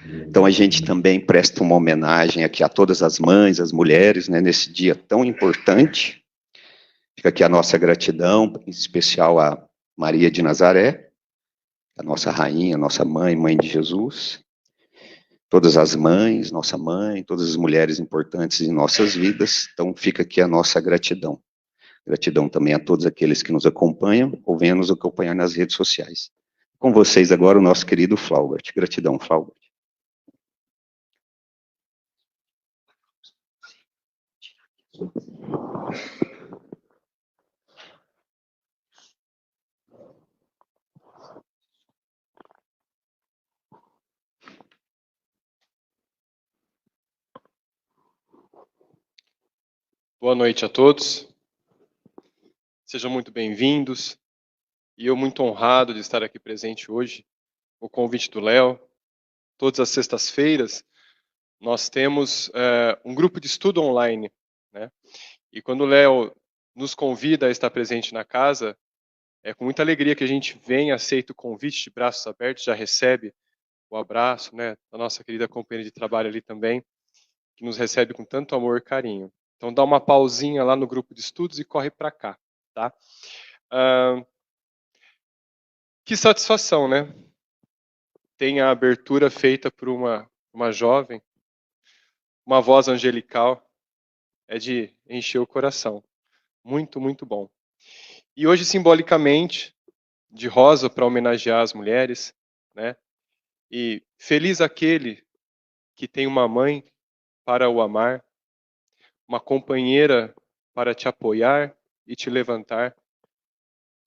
Então a gente também presta uma homenagem aqui a todas as mães, as mulheres, né, nesse dia tão importante. Fica aqui a nossa gratidão, em especial a Maria de Nazaré, a nossa rainha, a nossa mãe, mãe de Jesus. Todas as mães, nossa mãe, todas as mulheres importantes em nossas vidas. Então fica aqui a nossa gratidão. Gratidão também a todos aqueles que nos acompanham ou venham nos acompanhar nas redes sociais. Com vocês agora o nosso querido Flaubert. Gratidão, Flaubert. Boa noite a todos. Sejam muito bem-vindos. E eu muito honrado de estar aqui presente hoje. O convite do Léo. Todas as sextas-feiras nós temos um grupo de estudo online, né? E quando o Léo nos convida a estar presente na casa, é com muita alegria que a gente vem, aceita o convite de braços abertos, já recebe o abraço, né, da nossa querida companheira de trabalho ali também, que nos recebe com tanto amor e carinho. Então dá uma pausinha lá no grupo de estudos e corre para cá, tá? Que satisfação, né? Tem a abertura feita por uma jovem, uma voz angelical, é de encher o coração. Muito, muito bom. E hoje, simbolicamente, de rosa para homenagear as mulheres, né? E feliz aquele que tem uma mãe para o amar, uma companheira para te apoiar e te levantar,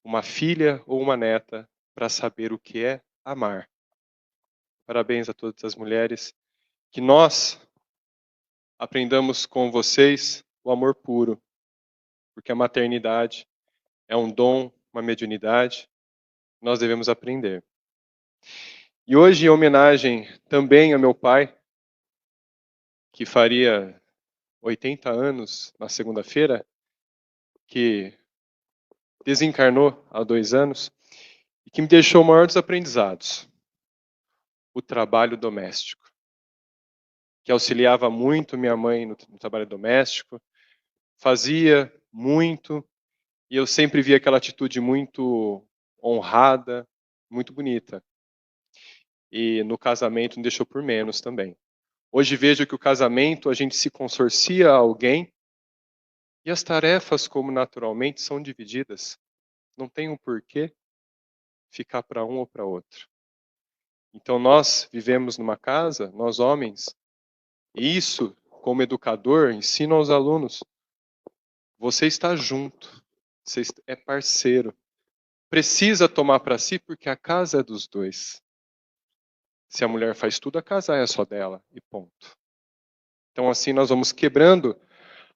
uma filha ou uma neta para saber o que é amar. Parabéns a todas as mulheres. Que nós aprendamos com vocês o amor puro, porque a maternidade é um dom, uma mediunidade, nós devemos aprender. E hoje, em homenagem também a meu pai, que faria 80 anos na segunda-feira, que desencarnou há 2 anos, e que me deixou o maior dos aprendizados, o trabalho doméstico, que auxiliava muito minha mãe no trabalho doméstico, fazia muito, e eu sempre via aquela atitude muito honrada, muito bonita. E no casamento me deixou por menos também. Hoje vejo que o casamento, a gente se consorcia a alguém e as tarefas, como naturalmente, são divididas. Não tem um porquê ficar para um ou para outro. Então nós vivemos numa casa, nós homens, e isso, como educador, ensino aos alunos. Você está junto, você é parceiro. Precisa tomar para si porque a casa é dos dois. Se a mulher faz tudo, a casa é só dela e ponto. Então assim nós vamos quebrando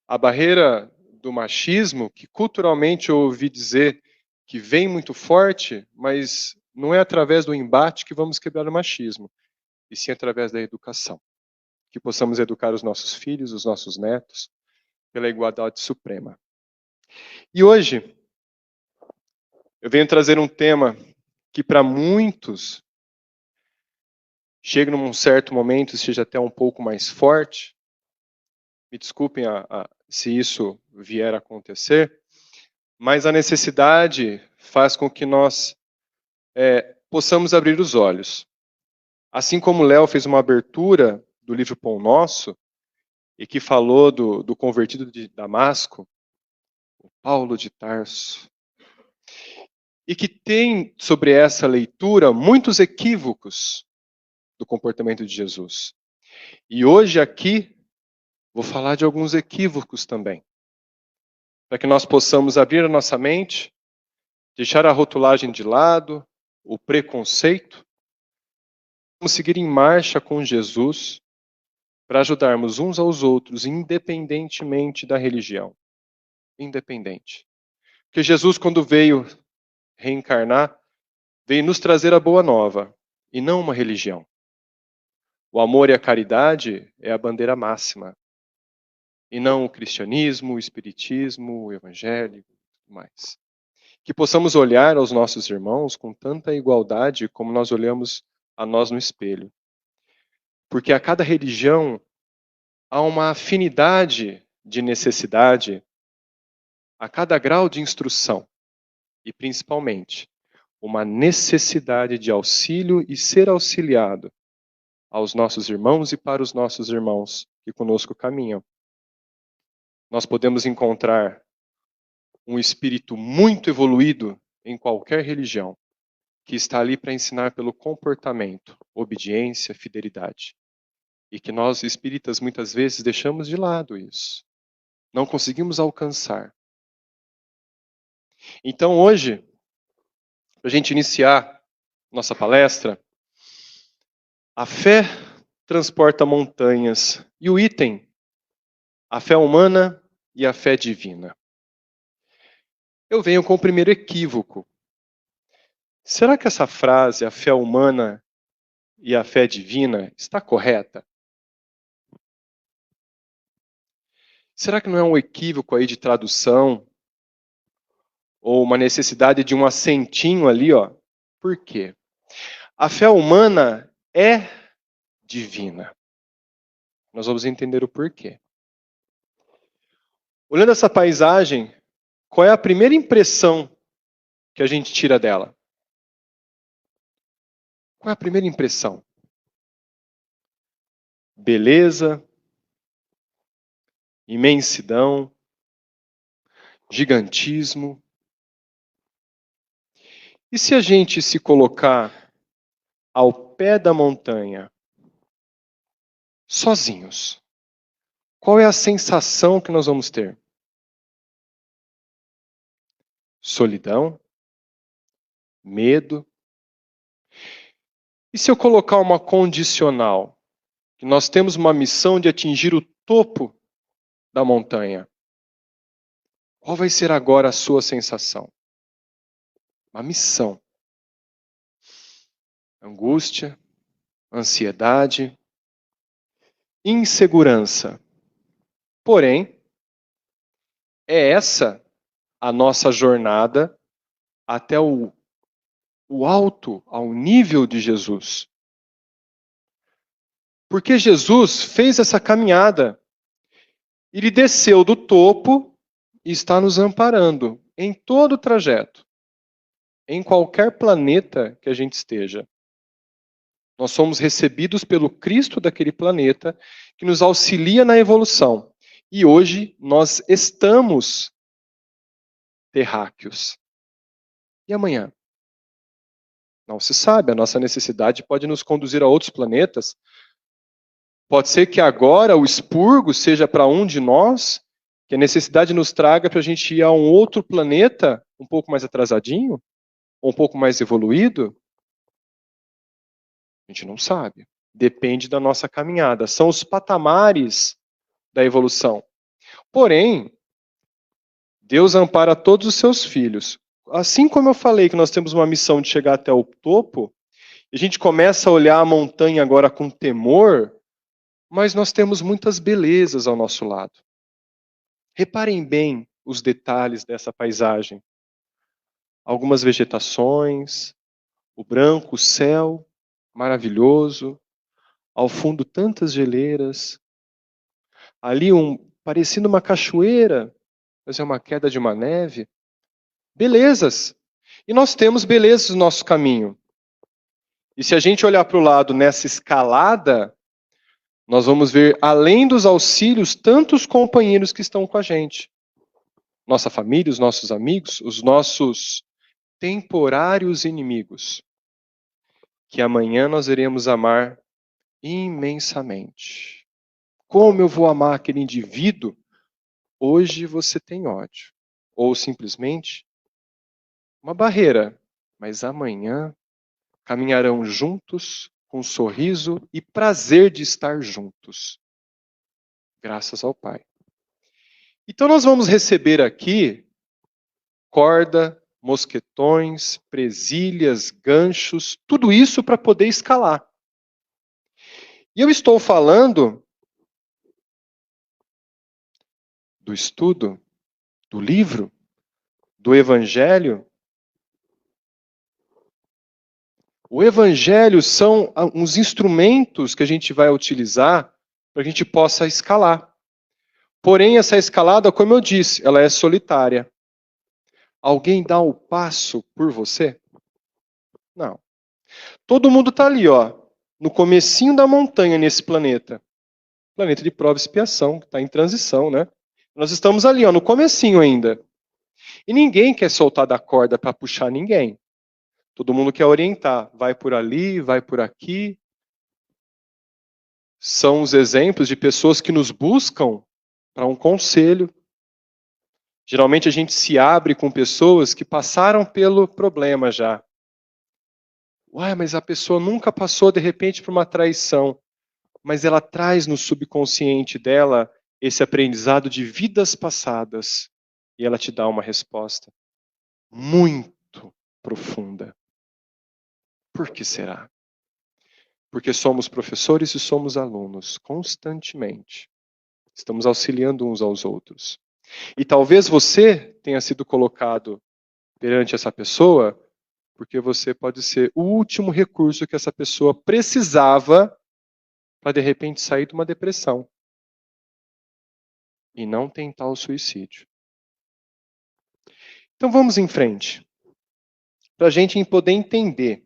a barreira do machismo, que culturalmente eu ouvi dizer que vem muito forte, mas não é através do embate que vamos quebrar o machismo, e sim através da educação. Que possamos educar os nossos filhos, os nossos netos, pela igualdade suprema. E hoje, eu venho trazer um tema que para muitos chega num certo momento e seja até um pouco mais forte. Me desculpem se isso vier a acontecer, mas a necessidade faz com que nós possamos abrir os olhos. Assim como o Léo fez uma abertura do livro Pão Nosso, e que falou do convertido de Damasco, o Paulo de Tarso, e que tem sobre essa leitura muitos equívocos do comportamento de Jesus. E hoje aqui vou falar de alguns equívocos também, para que nós possamos abrir a nossa mente, deixar a rotulagem de lado, o preconceito, vamos seguir em marcha com Jesus para ajudarmos uns aos outros, independentemente da religião. Independente. Porque Jesus, quando veio reencarnar, veio nos trazer a boa nova, e não uma religião. O amor e a caridade é a bandeira máxima, e não o cristianismo, o espiritismo, o evangelho e tudo mais. Que possamos olhar aos nossos irmãos com tanta igualdade como nós olhamos a nós no espelho. Porque a cada religião há uma afinidade de necessidade a cada grau de instrução e, principalmente, uma necessidade de auxílio e ser auxiliado aos nossos irmãos e para os nossos irmãos que conosco caminham. Nós podemos encontrar um espírito muito evoluído em qualquer religião, que está ali para ensinar pelo comportamento, obediência, fidelidade. E que nós espíritas muitas vezes deixamos de lado isso. Não conseguimos alcançar. Então hoje, para a gente iniciar nossa palestra, a fé transporta montanhas. E o item, a fé humana e a fé divina. Eu venho com o primeiro equívoco. Será que essa frase, a fé humana e a fé divina, está correta? Será que não é um equívoco aí de tradução? Ou uma necessidade de um acentinho ali, ó? Por quê? A fé humana é divina. Nós vamos entender o porquê. Olhando essa paisagem, qual é a primeira impressão que a gente tira dela? Qual é a primeira impressão? Beleza, imensidão, gigantismo. E se a gente se colocar ao pé da montanha, sozinhos, qual é a sensação que nós vamos ter? Solidão? Medo? E se eu colocar uma condicional? Que nós temos uma missão de atingir o topo da montanha. Qual vai ser agora a sua sensação? Uma missão. Angústia, ansiedade, insegurança. Porém, é essa a nossa jornada até o alto, ao nível de Jesus. Porque Jesus fez essa caminhada. Ele desceu do topo e está nos amparando em todo o trajeto. Em qualquer planeta que a gente esteja. Nós somos recebidos pelo Cristo daquele planeta, que nos auxilia na evolução. E hoje nós estamos terráqueos. E amanhã? Não se sabe, a nossa necessidade pode nos conduzir a outros planetas. Pode ser que agora o expurgo seja para um de nós, que a necessidade nos traga para a gente ir a um outro planeta, um pouco mais atrasadinho, ou um pouco mais evoluído. A gente não sabe. Depende da nossa caminhada. São os patamares da evolução. Porém, Deus ampara todos os seus filhos. Assim como eu falei que nós temos uma missão de chegar até o topo, a gente começa a olhar a montanha agora com temor, mas nós temos muitas belezas ao nosso lado. Reparem bem os detalhes dessa paisagem. Algumas vegetações, o branco, o céu maravilhoso, ao fundo tantas geleiras, ali parecendo uma cachoeira, mas é uma queda de uma neve. Belezas. E nós temos belezas no nosso caminho. E se a gente olhar para o lado nessa escalada, nós vamos ver, além dos auxílios, tantos companheiros que estão com a gente. Nossa família, os nossos amigos, os nossos temporários inimigos. Que amanhã nós iremos amar imensamente. Como eu vou amar aquele indivíduo? Hoje você tem ódio. Ou simplesmente uma barreira. Mas amanhã caminharão juntos com sorriso e prazer de estar juntos. Graças ao Pai. Então nós vamos receber aqui corda, mosquetões, presilhas, ganchos, tudo isso para poder escalar. E eu estou falando do estudo, do livro, do Evangelho. O evangelho são uns instrumentos que a gente vai utilizar para que a gente possa escalar. Porém, essa escalada, como eu disse, ela é solitária. Alguém dá o passo por você? Não. Todo mundo está ali, ó, no comecinho da montanha nesse planeta. Planeta de prova e expiação, que está em transição, né? Nós estamos ali, ó, no comecinho ainda. E ninguém quer soltar da corda para puxar ninguém. Todo mundo quer orientar. Vai por ali, vai por aqui. São os exemplos de pessoas que nos buscam para um conselho. Geralmente a gente se abre com pessoas que passaram pelo problema já. Uai, mas a pessoa nunca passou de repente por uma traição. Mas ela traz no subconsciente dela esse aprendizado de vidas passadas. E ela te dá uma resposta muito profunda. Por que será? Porque somos professores e somos alunos constantemente. Estamos auxiliando uns aos outros. E talvez você tenha sido colocado perante essa pessoa porque você pode ser o último recurso que essa pessoa precisava para de repente sair de uma depressão e não tentar o suicídio. Então vamos em frente, para a gente poder entender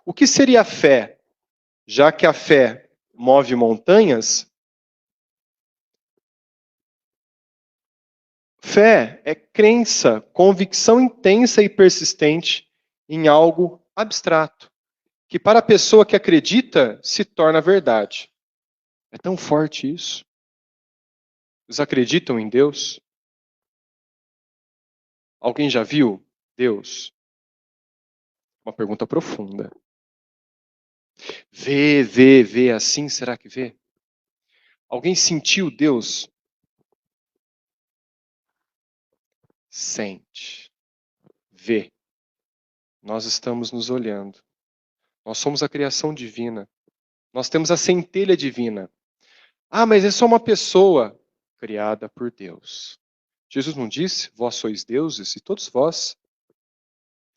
o que seria a fé, já que a fé move montanhas. Fé é crença, convicção intensa e persistente em algo abstrato, que para a pessoa que acredita se torna verdade. É tão forte isso. Vocês acreditam em Deus? Alguém já viu Deus? Uma pergunta profunda. Vê assim, será que vê? Alguém sentiu Deus? Sente. Vê. Nós estamos nos olhando. Nós somos a criação divina. Nós temos a centelha divina. Ah, mas é só uma pessoa criada por Deus. Jesus não disse, vós sois deuses e todos vós,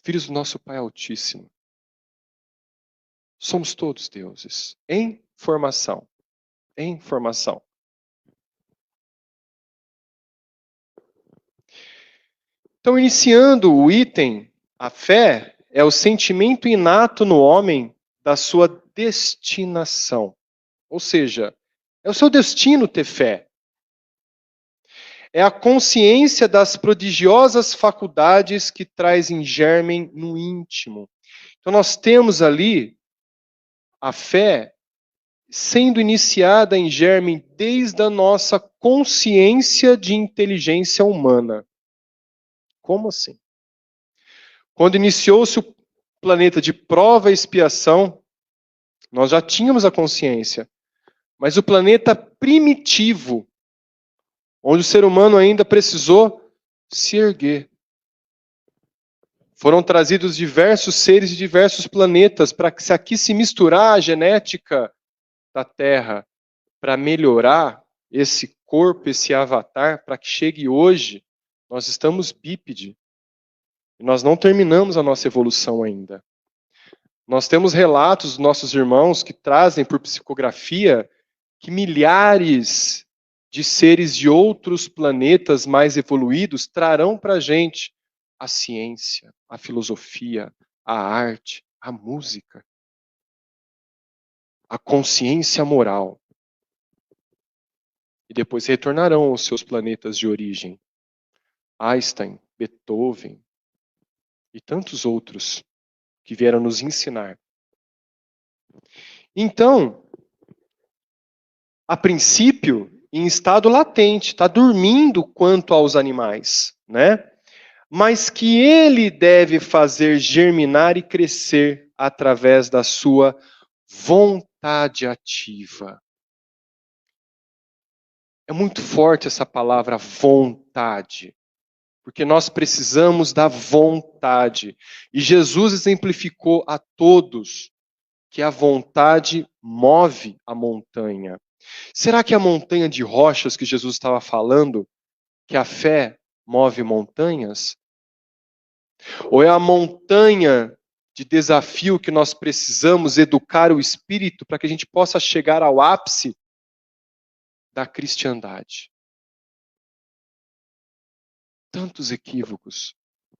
filhos do nosso Pai Altíssimo. Somos todos deuses, em formação. Em formação. Então, iniciando o item, a fé é o sentimento inato no homem da sua destinação. Ou seja, é o seu destino ter fé. É a consciência das prodigiosas faculdades que traz em germen no íntimo. Então nós temos ali a fé sendo iniciada em germen desde a nossa consciência de inteligência humana. Como assim? Quando iniciou-se o planeta de prova e expiação, nós já tínhamos a consciência. Mas o planeta primitivo, onde o ser humano ainda precisou se erguer. Foram trazidos diversos seres de diversos planetas para que aqui se misturar a genética da Terra para melhorar esse corpo, esse avatar, para que chegue hoje, nós estamos bípede. E nós não terminamos a nossa evolução ainda. Nós temos relatos dos nossos irmãos que trazem por psicografia que milhares de seres de outros planetas mais evoluídos trarão para a gente a ciência, a filosofia, a arte, a música, a consciência moral. E depois retornarão aos seus planetas de origem. Einstein, Beethoven e tantos outros que vieram nos ensinar. Então, a princípio, em estado latente, está dormindo quanto aos animais, né? Mas que ele deve fazer germinar e crescer através da sua vontade ativa. É muito forte essa palavra vontade, porque nós precisamos da vontade. E Jesus exemplificou a todos que a vontade move a montanha. Será que a montanha de rochas que Jesus estava falando, que a fé move montanhas? Ou é a montanha de desafio que nós precisamos educar o espírito para que a gente possa chegar ao ápice da cristandade. Tantos equívocos,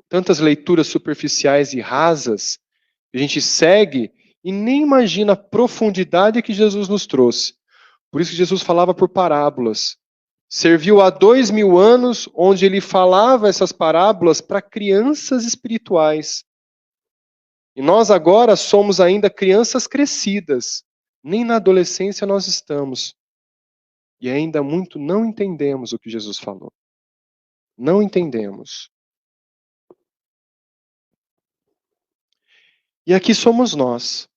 tantas leituras superficiais e rasas que a gente segue e nem imagina a profundidade que Jesus nos trouxe. Por isso que Jesus falava por parábolas. Serviu há 2000 anos, onde ele falava essas parábolas para crianças espirituais. E nós agora somos ainda crianças crescidas. Nem na adolescência nós estamos. E ainda muito não entendemos o que Jesus falou. Não entendemos. E aqui somos nós.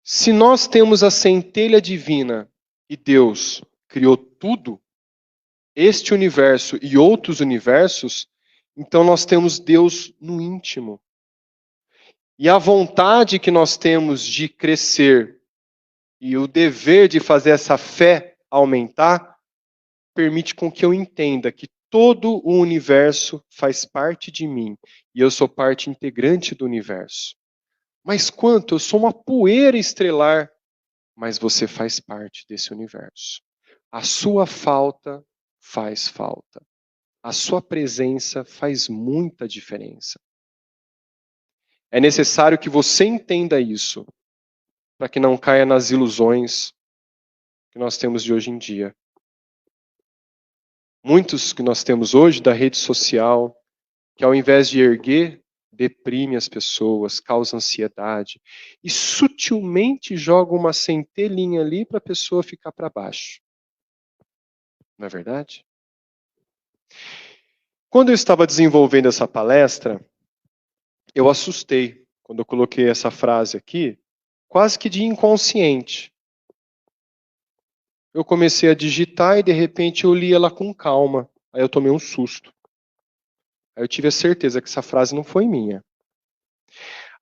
Se nós temos a centelha divina e Deus criou tudo, este universo e outros universos, então nós temos Deus no íntimo. E a vontade que nós temos de crescer e o dever de fazer essa fé aumentar, permite com que eu entenda que todo o universo faz parte de mim e eu sou parte integrante do universo. Mas quanto? Eu sou uma poeira estrelar, mas você faz parte desse universo. A sua falta faz falta. A sua presença faz muita diferença. É necessário que você entenda isso, para que não caia nas ilusões que nós temos de hoje em dia. Muitos que nós temos hoje da rede social, que ao invés de erguer, deprime as pessoas, causa ansiedade e sutilmente joga uma centelhinha ali para a pessoa ficar para baixo. Não é verdade? Quando eu estava desenvolvendo essa palestra, eu assustei quando eu coloquei essa frase aqui, quase que de inconsciente. Eu comecei a digitar e de repente eu li ela com calma. Aí eu tomei um susto. Aí eu tive a certeza que essa frase não foi minha.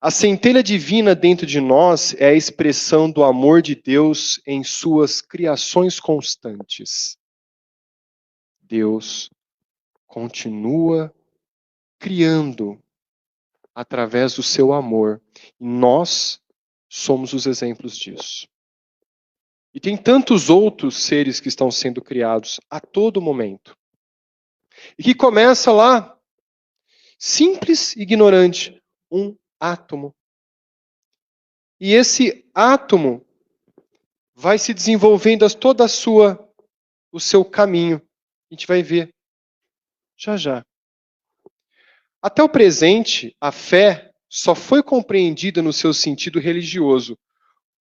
A centelha divina dentro de nós é a expressão do amor de Deus em suas criações constantes. Deus continua criando através do seu amor. E nós somos os exemplos disso. E tem tantos outros seres que estão sendo criados a todo momento. E que começa lá, simples e ignorante, um átomo. E esse átomo vai se desenvolvendo todo o seu caminho. A gente vai ver já já. Até o presente, a fé só foi compreendida no seu sentido religioso,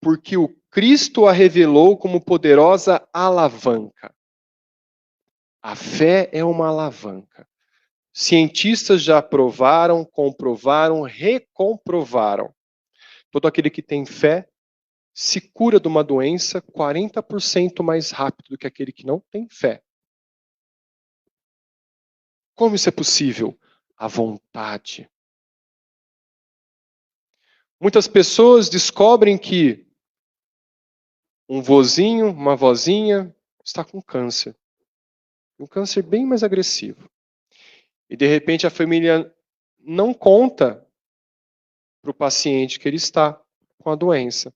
porque o Cristo a revelou como poderosa alavanca. A fé é uma alavanca. Cientistas já provaram, comprovaram, recomprovaram. Todo aquele que tem fé se cura de uma doença 40% mais rápido do que aquele que não tem fé. Como isso é possível? A vontade. Muitas pessoas descobrem que um vozinho, uma vozinha está com câncer. Um câncer bem mais agressivo. E de repente a família não conta para o paciente que ele está com a doença.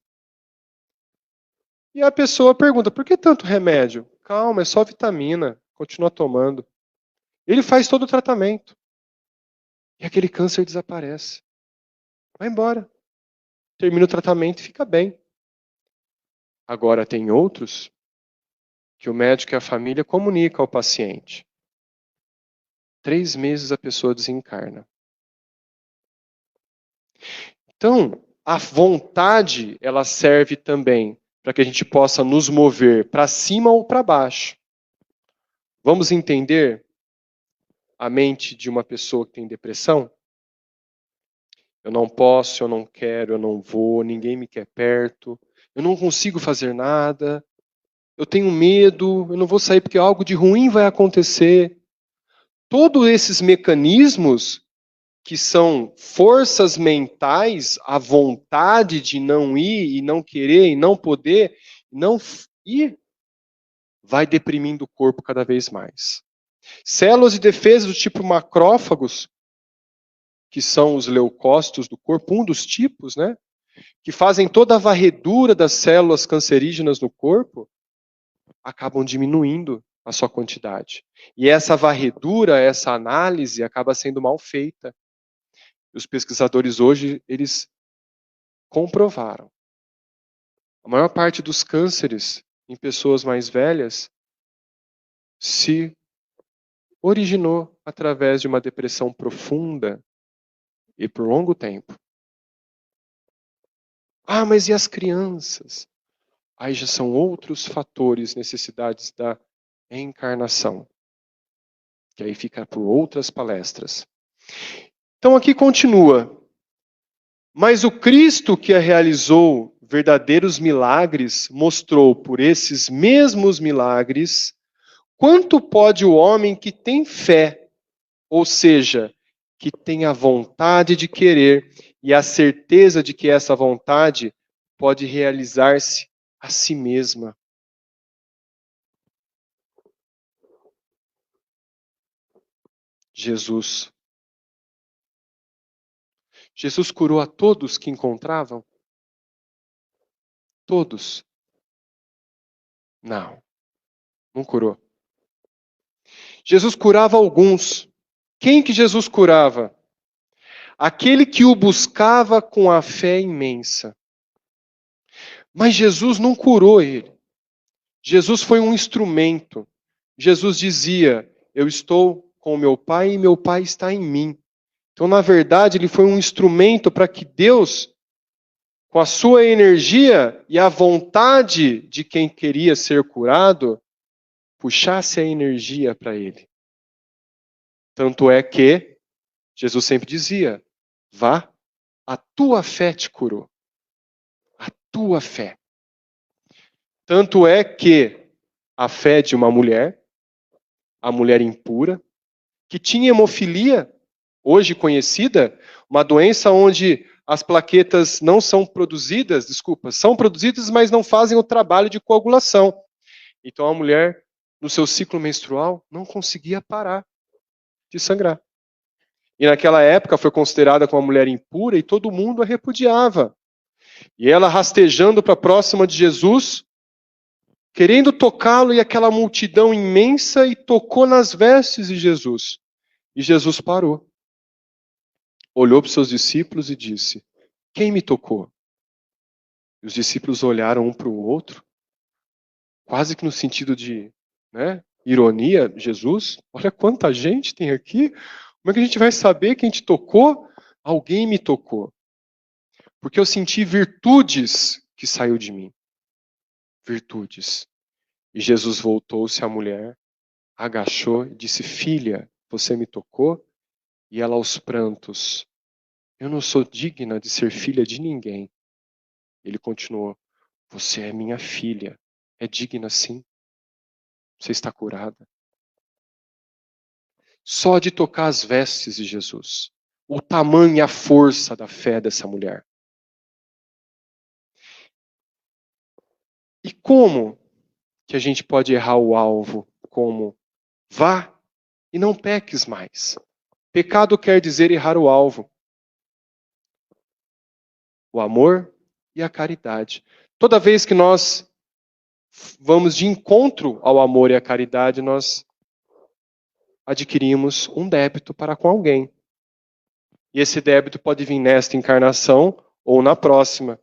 E a pessoa pergunta, por que tanto remédio? Calma, é só vitamina, continua tomando. Ele faz todo o tratamento. E aquele câncer desaparece. Vai embora. Termina o tratamento e fica bem. Agora tem outros que o médico e a família comunicam ao paciente. 3 meses a pessoa desencarna. Então, a vontade, ela serve também para que a gente possa nos mover para cima ou para baixo. Vamos entender a mente de uma pessoa que tem depressão? Eu não posso, eu não quero, eu não vou, ninguém me quer perto, eu não consigo fazer nada, eu tenho medo, eu não vou sair porque algo de ruim vai acontecer. Todos esses mecanismos que são forças mentais, a vontade de não ir e não querer e não poder, não ir, vai deprimindo o corpo cada vez mais. Células de defesa do tipo macrófagos que são os leucócitos do corpo, um dos tipos, né? Que fazem toda a varredura das células cancerígenas no corpo, acabam diminuindo a sua quantidade. E essa varredura, essa análise, acaba sendo mal feita. Os pesquisadores hoje, eles comprovaram. A maior parte dos cânceres em pessoas mais velhas se originou através de uma depressão profunda e por longo tempo. Ah, mas e as crianças? Aí já são outros fatores, necessidades da reencarnação, que aí fica por outras palestras. Então aqui continua. Mas o Cristo que realizou verdadeiros milagres, mostrou por esses mesmos milagres quanto pode o homem que tem fé, ou seja, que tem a vontade de querer e a certeza de que essa vontade pode realizar-se a si mesma. Jesus. Jesus curou a todos que encontravam? Todos? Não, não curou. Jesus curava alguns. Quem que Jesus curava? Aquele que o buscava com a fé imensa. Mas Jesus não curou ele. Jesus foi um instrumento. Jesus dizia: eu estou com meu Pai e meu Pai está em mim. Então, na verdade, ele foi um instrumento para que Deus, com a sua energia e a vontade de quem queria ser curado, puxasse a energia para ele. Tanto é que Jesus sempre dizia: vá, a tua fé te curou. A tua fé. Tanto é que a fé de uma mulher, a mulher impura, que tinha hemofilia, hoje conhecida, uma doença onde as plaquetas não são produzidas, são produzidas, mas não fazem o trabalho de coagulação. Então a mulher, no seu ciclo menstrual, não conseguia parar de sangrar. E naquela época foi considerada como uma mulher impura e todo mundo a repudiava. E ela rastejando para próxima de Jesus, querendo tocá-lo, e aquela multidão imensa, e tocou nas vestes de Jesus. E Jesus parou. Olhou para os seus discípulos e disse: quem me tocou? E os discípulos olharam um para o outro, quase que no sentido de, ironia. Jesus, olha quanta gente tem aqui. Como é que a gente vai saber quem te tocou? Alguém me tocou. Porque eu senti virtudes que saiu de mim. Virtudes. E Jesus voltou-se à mulher, agachou e disse: filha, você me tocou? E ela aos prantos: eu não sou digna de ser filha de ninguém. Ele continuou: você é minha filha. É digna sim. Você está curada. Só de tocar as vestes de Jesus. O tamanho e a força da fé dessa mulher. E como que a gente pode errar o alvo? Como? Vá e não peques mais. Pecado quer dizer errar o alvo. O amor e a caridade. Toda vez que nós vamos de encontro ao amor e à caridade, nós adquirimos um débito para com alguém. E esse débito pode vir nesta encarnação ou na próxima.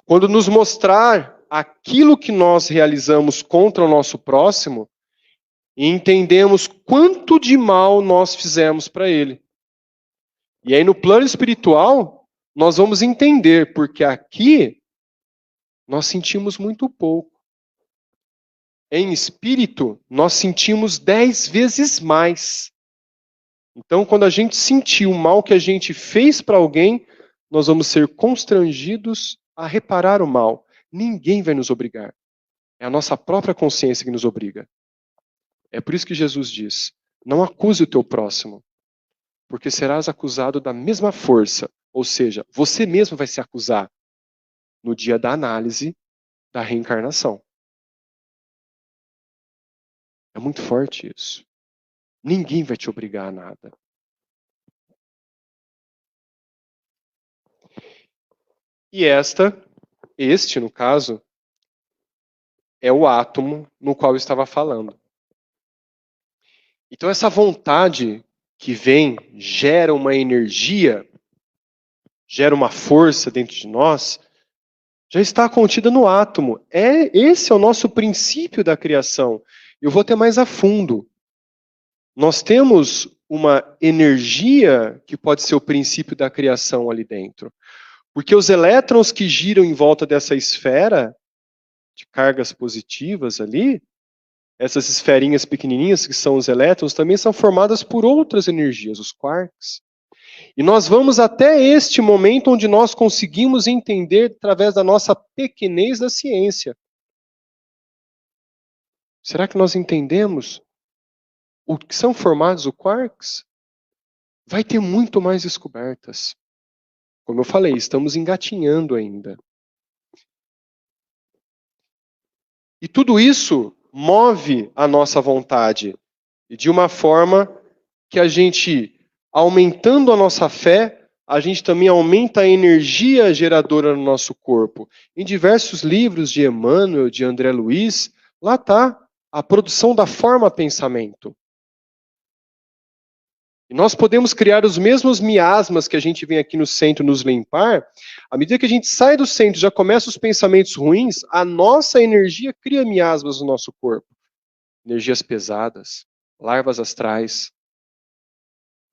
Quando nos mostrar aquilo que nós realizamos contra o nosso próximo, e entendemos quanto de mal nós fizemos para ele. E aí no plano espiritual, nós vamos entender, porque aqui nós sentimos muito pouco. Em espírito, nós sentimos 10 vezes mais. Então, quando a gente sentir o mal que a gente fez para alguém, nós vamos ser constrangidos a reparar o mal. Ninguém vai nos obrigar. É a nossa própria consciência que nos obriga. É por isso que Jesus diz: não acuse o teu próximo, porque serás acusado da mesma força. Ou seja, você mesmo vai se acusar no dia da análise da reencarnação. É muito forte isso. Ninguém vai te obrigar a nada. E este, no caso, é o átomo no qual eu estava falando. Então essa vontade que vem, gera uma energia, gera uma força dentro de nós, já está contida no átomo. Esse é o nosso princípio da criação. Eu vou até mais a fundo. Nós temos uma energia que pode ser o princípio da criação ali dentro. Porque os elétrons que giram em volta dessa esfera de cargas positivas ali, essas esferinhas pequenininhas que são os elétrons, também são formadas por outras energias, os quarks. E nós vamos até este momento onde nós conseguimos entender através da nossa pequenez da ciência. Será que nós entendemos o que são formados os quarks? Vai ter muito mais descobertas. Como eu falei, estamos engatinhando ainda. E tudo isso move a nossa vontade. E de uma forma que a gente, aumentando a nossa fé, a gente também aumenta a energia geradora no nosso corpo. Em diversos livros de Emmanuel, de André Luiz, lá está a produção da forma pensamento. E nós podemos criar os mesmos miasmas que a gente vem aqui no centro nos limpar. À medida que a gente sai do centro, já começa os pensamentos ruins, a nossa energia cria miasmas no nosso corpo. Energias pesadas, larvas astrais,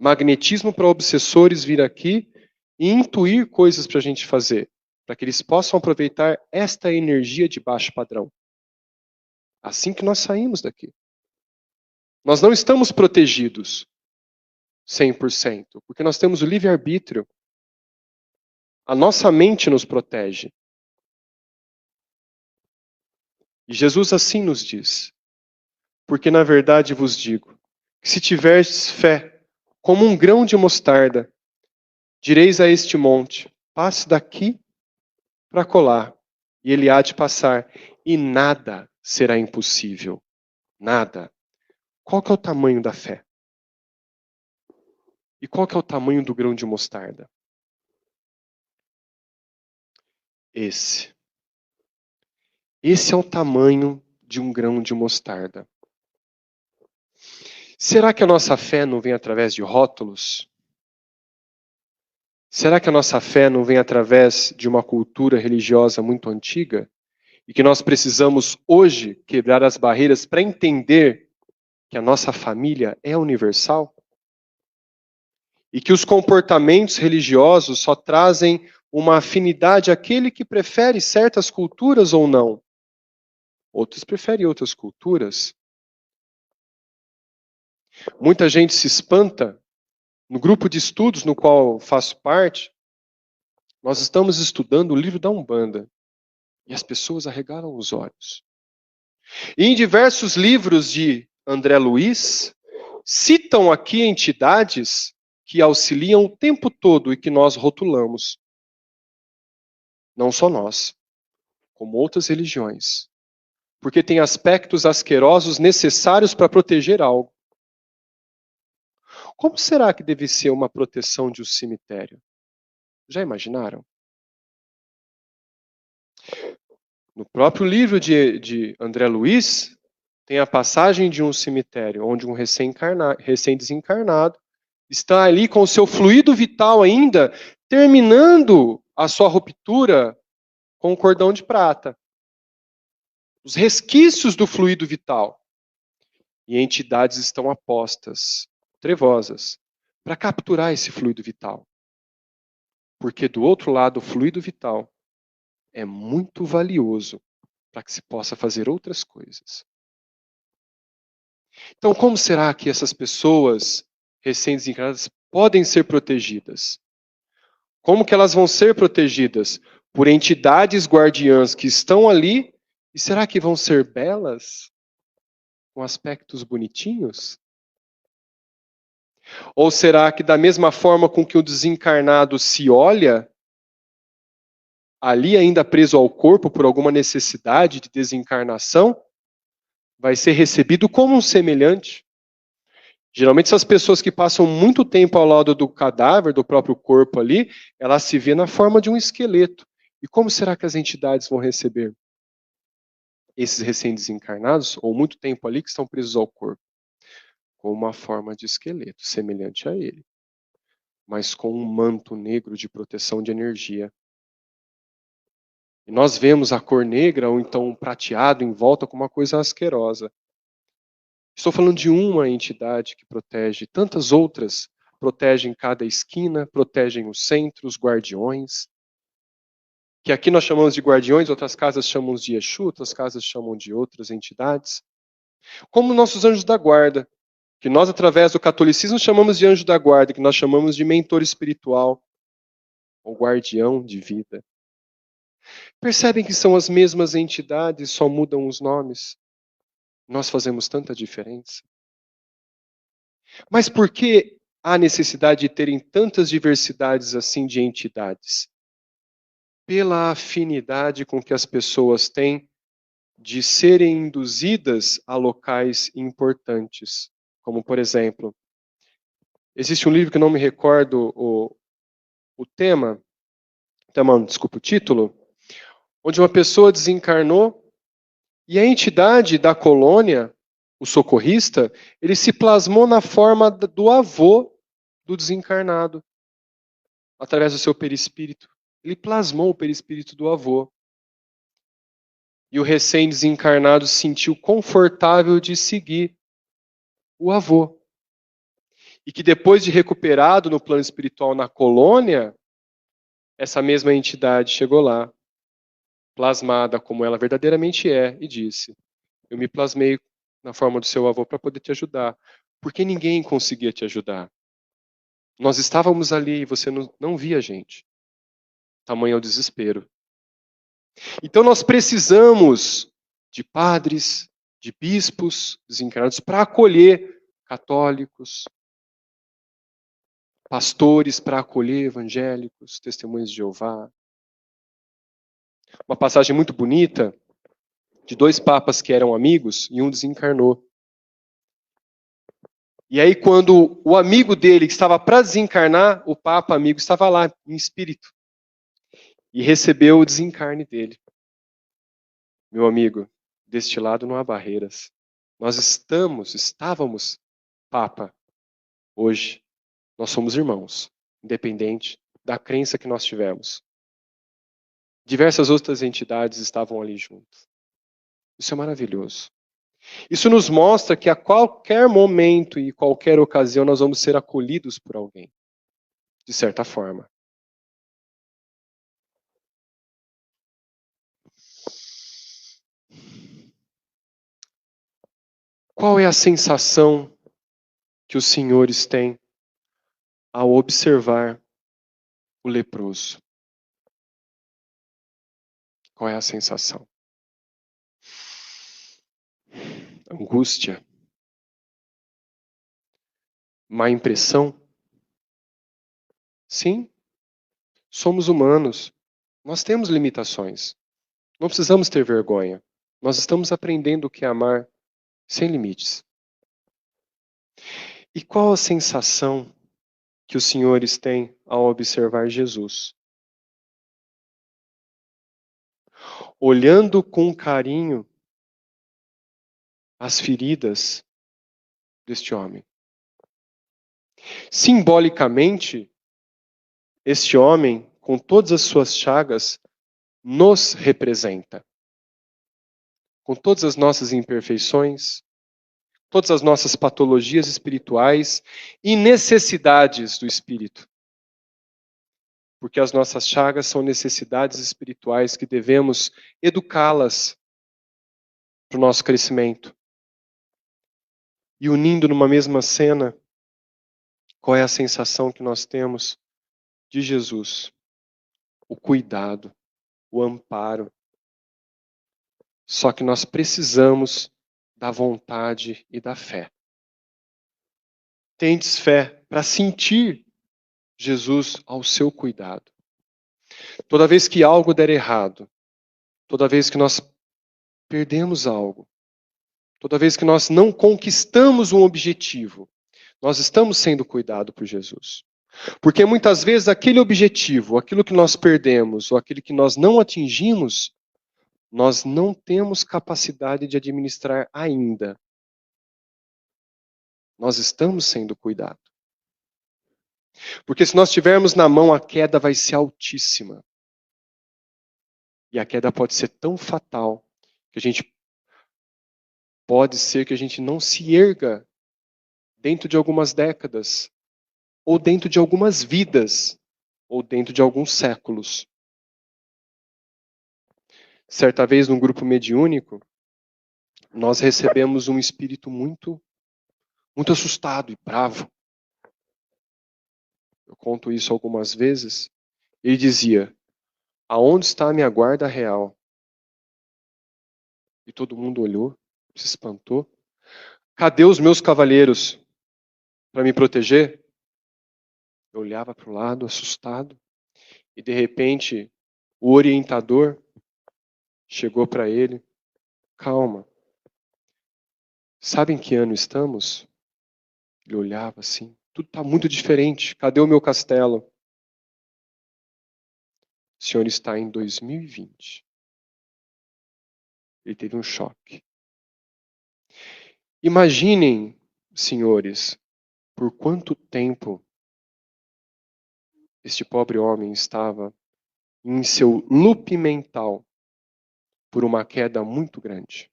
magnetismo para obsessores vir aqui e intuir coisas para a gente fazer, para que eles possam aproveitar esta energia de baixo padrão. Assim que nós saímos daqui. Nós não estamos protegidos 100%, porque nós temos o livre-arbítrio. A nossa mente nos protege. E Jesus assim nos diz: porque na verdade vos digo, que se tiverdes fé, como um grão de mostarda, direis a este monte, passe daqui para colar, e ele há de passar, e nada será impossível. Nada. Qual que é o tamanho da fé? E qual que é o tamanho do grão de mostarda? Esse. Esse é o tamanho de um grão de mostarda. Será que a nossa fé não vem através de rótulos? Será que a nossa fé não vem através de uma cultura religiosa muito antiga? E que nós precisamos hoje quebrar as barreiras para entender que a nossa família é universal? E que os comportamentos religiosos só trazem uma afinidade àquele que prefere certas culturas ou não. Outros preferem outras culturas. Muita gente se espanta. No grupo de estudos no qual faço parte, nós estamos estudando o livro da Umbanda. E as pessoas arregalam os olhos. E em diversos livros de André Luiz, citam aqui entidades que auxiliam o tempo todo e que nós rotulamos. Não só nós, como outras religiões. Porque tem aspectos asquerosos necessários para proteger algo. Como será que deve ser uma proteção de um cemitério? Já imaginaram? No próprio livro de André Luiz, tem a passagem de um cemitério, onde um recém-desencarnado está ali com o seu fluido vital ainda, terminando a sua ruptura com o cordão de prata. Os resquícios do fluido vital. E entidades estão apostas, trevosas, para capturar esse fluido vital. Porque do outro lado, o fluido vital é muito valioso para que se possa fazer outras coisas. Então, como será que essas pessoas recém-desencarnadas podem ser protegidas? Como que elas vão ser protegidas? Por entidades guardiãs que estão ali? E será que vão ser belas? Com aspectos bonitinhos? Ou será que da mesma forma com que o desencarnado se olha, ali ainda preso ao corpo por alguma necessidade de desencarnação, vai ser recebido como um semelhante? Geralmente essas pessoas que passam muito tempo ao lado do cadáver, do próprio corpo ali, elas se vê na forma de um esqueleto. E como será que as entidades vão receber esses recém-desencarnados, ou muito tempo ali, que estão presos ao corpo? Com uma forma de esqueleto, semelhante a ele, mas com um manto negro de proteção de energia. E nós vemos a cor negra, ou então um prateado em volta, com uma coisa asquerosa. Estou falando de uma entidade que protege, tantas outras protegem cada esquina, protegem o centro, os guardiões, que aqui nós chamamos de guardiões, outras casas chamam de Exu, outras casas chamam de outras entidades, como nossos anjos da guarda, que nós, através do catolicismo, chamamos de anjo da guarda, que nós chamamos de mentor espiritual, ou guardião de vida. Percebem que são as mesmas entidades, só mudam os nomes? Nós fazemos tanta diferença. Mas por que há necessidade de terem tantas diversidades assim de entidades? Pela afinidade com que as pessoas têm de serem induzidas a locais importantes. Como, por exemplo, existe um livro que eu não me recordo o tema, desculpa, o título, onde uma pessoa desencarnou e a entidade da colônia, o socorrista, ele se plasmou na forma do avô do desencarnado, através do seu perispírito. Ele plasmou o perispírito do avô. E o recém-desencarnado se sentiu confortável de seguir o avô. E que depois de recuperado no plano espiritual na colônia, essa mesma entidade chegou lá, plasmada como ela verdadeiramente é, e disse: eu me plasmei na forma do seu avô para poder te ajudar, porque ninguém conseguia te ajudar. Nós estávamos ali e você não via a gente. Tamanho é o desespero. Então nós precisamos de padres, de bispos desencarnados para acolher católicos, pastores para acolher evangélicos, testemunhas de Jeová. Uma passagem muito bonita de dois papas que eram amigos e um desencarnou. E aí quando o amigo dele, que estava para desencarnar, o papa amigo estava lá em espírito e recebeu o desencarne dele. Meu amigo, deste lado não há barreiras. Nós estávamos, papa, hoje. Nós somos irmãos, independente da crença que nós tivemos. Diversas outras entidades estavam ali juntas. Isso é maravilhoso. Isso nos mostra que a qualquer momento e qualquer ocasião nós vamos ser acolhidos por alguém, de certa forma. Qual é a sensação que os senhores têm ao observar o leproso? Qual é a sensação? Angústia? Má impressão? Sim, somos humanos. Nós temos limitações. Não precisamos ter vergonha. Nós estamos aprendendo o que é amar sem limites. E qual a sensação que os senhores têm ao observar Jesus? Olhando com carinho as feridas deste homem. Simbolicamente, este homem, com todas as suas chagas, nos representa. Com todas as nossas imperfeições, todas as nossas patologias espirituais e necessidades do espírito. Porque as nossas chagas são necessidades espirituais que devemos educá-las para o nosso crescimento. E unindo numa mesma cena, qual é a sensação que nós temos de Jesus? O cuidado, o amparo. Só que nós precisamos da vontade e da fé. Tendes fé para sentir Jesus ao seu cuidado. Toda vez que algo der errado, toda vez que nós perdemos algo, toda vez que nós não conquistamos um objetivo, nós estamos sendo cuidados por Jesus. Porque muitas vezes aquele objetivo, aquilo que nós perdemos, ou aquilo que nós não atingimos, nós não temos capacidade de administrar ainda. Nós estamos sendo cuidados. Porque se nós tivermos na mão, a queda vai ser altíssima. E a queda pode ser tão fatal que pode ser que a gente não se erga dentro de algumas décadas, ou dentro de algumas vidas, ou dentro de alguns séculos. Certa vez, num grupo mediúnico, nós recebemos um espírito muito assustado e bravo. Eu conto isso algumas vezes. Ele dizia: aonde está a minha guarda real? E todo mundo olhou, se espantou. Cadê os meus cavaleiros para me proteger? Eu olhava para o lado, assustado, e de repente o orientador chegou para ele: calma, sabe em que ano estamos? Ele olhava assim: tudo está muito diferente, cadê o meu castelo? O senhor está em 2020. Ele teve um choque. Imaginem, senhores, por quanto tempo este pobre homem estava em seu loop mental por uma queda muito grande.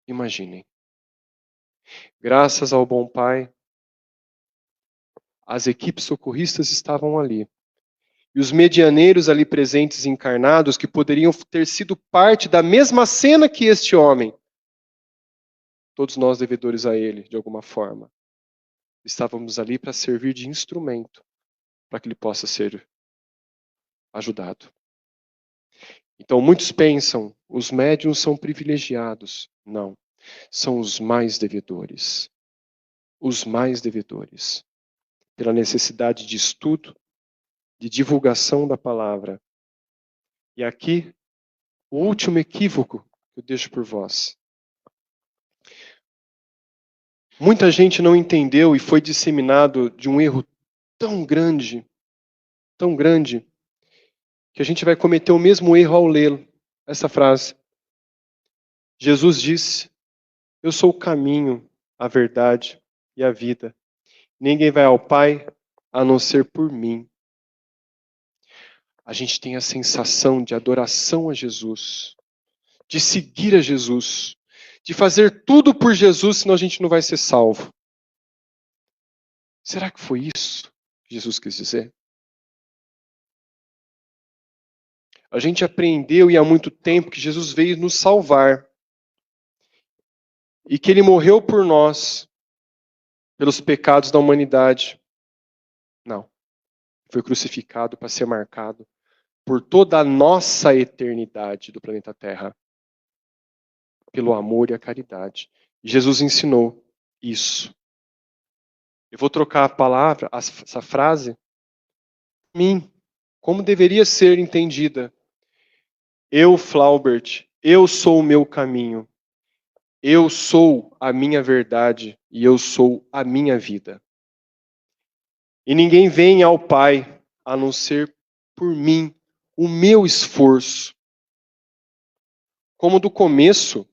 Imaginem. Graças ao bom Pai, as equipes socorristas estavam ali. E os medianeiros ali presentes encarnados, que poderiam ter sido parte da mesma cena que este homem, todos nós devedores a ele, de alguma forma, estávamos ali para servir de instrumento para que ele possa ser ajudado. Então, muitos pensam, os médiuns são privilegiados. Não, são os mais devedores. Os mais devedores. Pela necessidade de estudo, de divulgação da palavra. E aqui, o último equívoco que eu deixo por vós. Muita gente não entendeu e foi disseminado de um erro tão grande, que a gente vai cometer o mesmo erro ao lê-lo, essa frase. Jesus disse: eu sou o caminho, a verdade e a vida. Ninguém vai ao Pai a não ser por mim. A gente tem a sensação de adoração a Jesus, de seguir a Jesus, de fazer tudo por Jesus, senão a gente não vai ser salvo. Será que foi isso que Jesus quis dizer? A gente aprendeu e há muito tempo que Jesus veio nos salvar. E que ele morreu por nós, pelos pecados da humanidade. Não. Foi crucificado para ser marcado por toda a nossa eternidade do planeta Terra. Pelo amor e a caridade. Jesus ensinou isso. Eu vou trocar a palavra, essa frase, mim, como deveria ser entendida. Eu, Flaubert, eu sou o meu caminho. Eu sou a minha verdade e eu sou a minha vida. E ninguém vem ao Pai a não ser por mim, o meu esforço. Como do começo,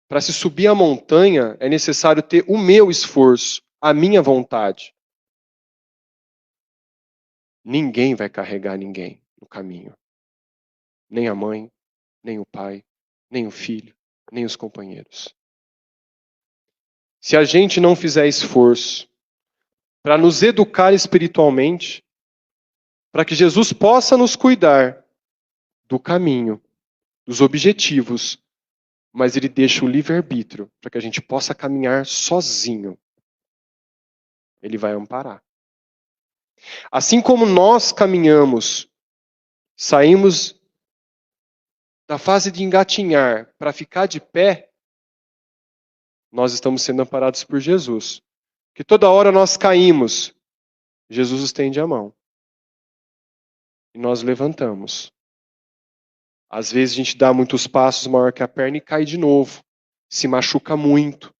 para se subir a montanha é necessário ter o meu esforço, a minha vontade. Ninguém vai carregar ninguém no caminho. Nem a mãe, nem o pai, nem o filho, nem os companheiros. Se a gente não fizer esforço para nos educar espiritualmente, para que Jesus possa nos cuidar do caminho, dos objetivos, mas ele deixa o livre-arbítrio para que a gente possa caminhar sozinho. Ele vai amparar. Assim como nós caminhamos, saímos da fase de engatinhar para ficar de pé, nós estamos sendo amparados por Jesus. Que toda hora nós caímos, Jesus estende a mão. E nós levantamos. Às vezes a gente dá muitos passos maior que a perna e cai de novo. Se machuca muito.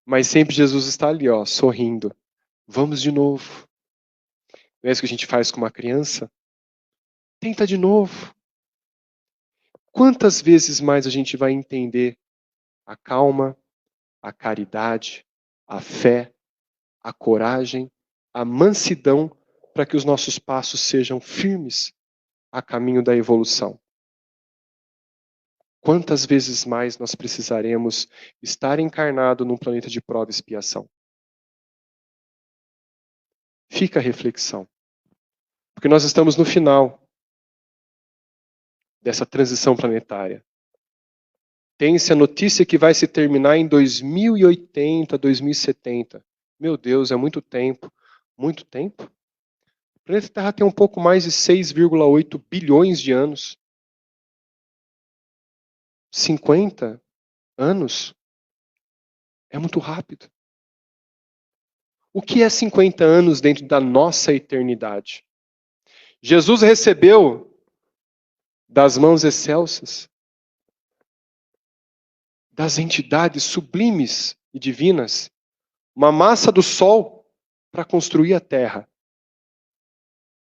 Mas sempre Jesus está ali, ó, sorrindo. Vamos de novo. Não é isso que a gente faz com uma criança? Tenta de novo. Quantas vezes mais a gente vai entender a calma, a caridade, a fé, a coragem, a mansidão, para que os nossos passos sejam firmes a caminho da evolução? Quantas vezes mais nós precisaremos estar encarnado num planeta de prova e expiação? Fica a reflexão. Porque nós estamos no final dessa transição planetária. Tem-se a notícia que vai se terminar em 2080, 2070. Meu Deus, é muito tempo. Muito tempo? O planeta Terra tem um pouco mais de 6,8 bilhões de anos. 50 anos é muito rápido. O que é 50 anos dentro da nossa eternidade? Jesus recebeu das mãos excelsas das entidades sublimes e divinas uma massa do Sol para construir a Terra.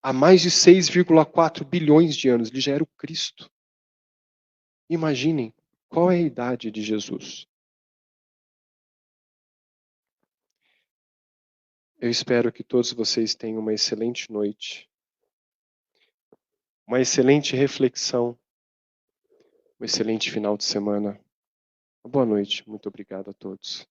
Há mais de 6,4 bilhões de anos. Ele já era o Cristo. Imaginem, qual é a idade de Jesus? Eu espero que todos vocês tenham uma excelente noite, uma excelente reflexão, um excelente final de semana. Boa noite, muito obrigado a todos.